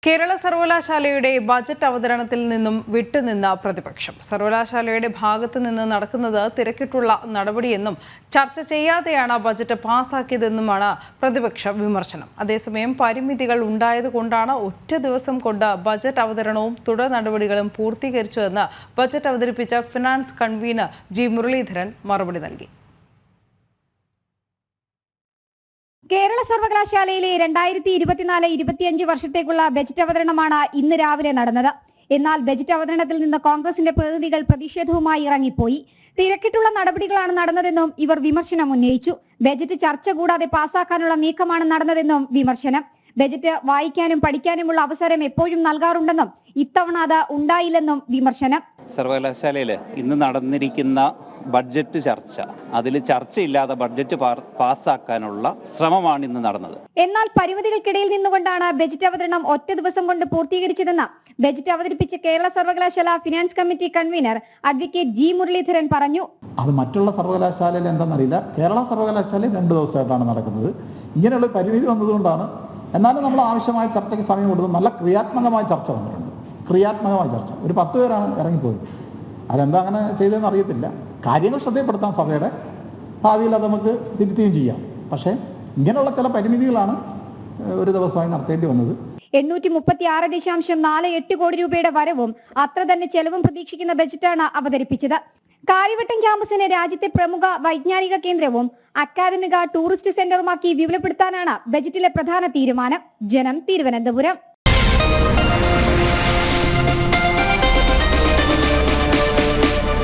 കേരള സർവകലാശാലയുടെ ബജറ്റ് അവതരണത്തിൽ നിന്നും വിട്ടുനിന്ന പ്രതിപക്ഷം. സർവകലാശാലയുടെ ഭാഗത്തു നിന്ന് നടക്കുന്നത് തിരക്കിട്ടുള്ള നടപടിയെന്നും ചർച്ച ചെയ്യാതെയാണ് ബജറ്റ് പാസാക്കിയതെന്നുമാണ് പ്രതിപക്ഷ വിമർശനം. അതേസമയം പരിമിതികൾ ഉണ്ടായതുകൊണ്ടാണ് ഒറ്റ ദിവസം കൊണ്ട് ബജറ്റ് അവതരണവും തുടർ നടപടികളും പൂർത്തീകരിച്ചതെന്ന് ബജറ്റ് അവതരിപ്പിച്ച ഫിനാൻസ് കൺവീനർ ജി മുരളീധരൻ മറുപടി നൽകി. കേരള സർവകലാശാലയിലെ 2024-25 വർഷത്തേക്കുള്ള ബജറ്റ് അവതരണമാണ് ഇന്ന് രാവിലെ നടന്നത്. എന്നാൽ ബജറ്റ് അവതരണത്തിൽ നിന്ന് കോൺഗ്രസിന്റെ പ്രതിനിധികൾ പ്രതിഷേധവുമായി ഇറങ്ങിപ്പോയി. തിരക്കിട്ടുള്ള നടപടികളാണ് നടന്നതെന്നും ഇവർ വിമർശനം ഉന്നയിച്ചു. ബജറ്റ് ചർച്ച കൂടാതെ പാസാക്കാനുള്ള നീക്കമാണ് നടന്നതെന്നും വിമർശനം. ബജറ്റ് വായിക്കാനും പഠിക്കാനുമുള്ള അവസരം എപ്പോഴും നൽകാറുണ്ടെന്നും ഇത്തവണ അത് ഉണ്ടായില്ലെന്നും വിമർശനം. സർവകലാശാലയിൽ ഇന്ന് നടന്നിരിക്കുന്ന ബഡ്ജറ്റ് ചർച്ച, അതിൽ ചർച്ചയില്ലാതെ ബഡ്ജറ്റ് പാസ്സാക്കാനുള്ള ശ്രമമാണ് ഇന്ന് നടന്നത്. എന്നാൽ പരിമിതികൾക്കിടയിൽ നിന്നുകൊണ്ടാണ് ബജറ്റ് അവതരണം ഒറ്റ ദിവസം കൊണ്ട് പൂർത്തീകരിച്ചതെന്ന് ബജറ്റ് അവതരിപ്പിച്ച കേരള സർവകലാശാല finance committee convener advocate G Muraleedharan പറഞ്ഞു. അത് മറ്റുള്ള സർവകലാശാലയിൽ എന്താണെന്നറിയില്ല, കേരള സർവകലാശാലയിൽ 2 ദിവസമായിട്ടാണ് നടക്കുന്നത്. ഇങ്ങനെയുള്ള പരിമിതി വന്നതുകൊണ്ടാണ്. എന്നാലും നമ്മൾ ആവശ്യമായ ചർച്ചയ്ക്ക് സമയം കൊടുത്തു. നല്ല ക്രിയാത്മകമായ ചർച്ച വന്നിട്ടുണ്ട്. ക്രിയാത്മകമായ ചർച്ച. ഒരു 10 പേരാണ് ഇറങ്ങിപ്പോയത്. അതെന്താ അങ്ങനെ ചെയ്തതെന്ന് അറിയത്തില്ല. കാര്യങ്ങൾ ശ്രദ്ധപ്പെടുത്താൻ സഭയുടെ ഭാവിയിൽ അത് നമുക്ക് തിരുത്തുകയും ചെയ്യാം. പക്ഷേ ഇങ്ങനെയുള്ള ചില പരിമിതികളാണ് ഒരു ദിവസമായി നടത്തേണ്ടി വന്നത്. 836.48 കോടി രൂപയുടെ വരവും അത്ര തന്നെ ചെലവും പ്രതീക്ഷിക്കുന്ന ബജറ്റാണ് അവതരിപ്പിച്ചത്. കാര്യവട്ടം ക്യാമ്പസിനെ രാജ്യത്തെ പ്രമുഖ വൈജ്ഞാനിക കേന്ദ്രവും അക്കാദമിക ടൂറിസ്റ്റ് സെന്ററുമാക്കി വിപുലപ്പെടുത്താനാണ് ബജറ്റിലെ പ്രധാന തീരുമാനം. ജനം, തിരുവനന്തപുരം.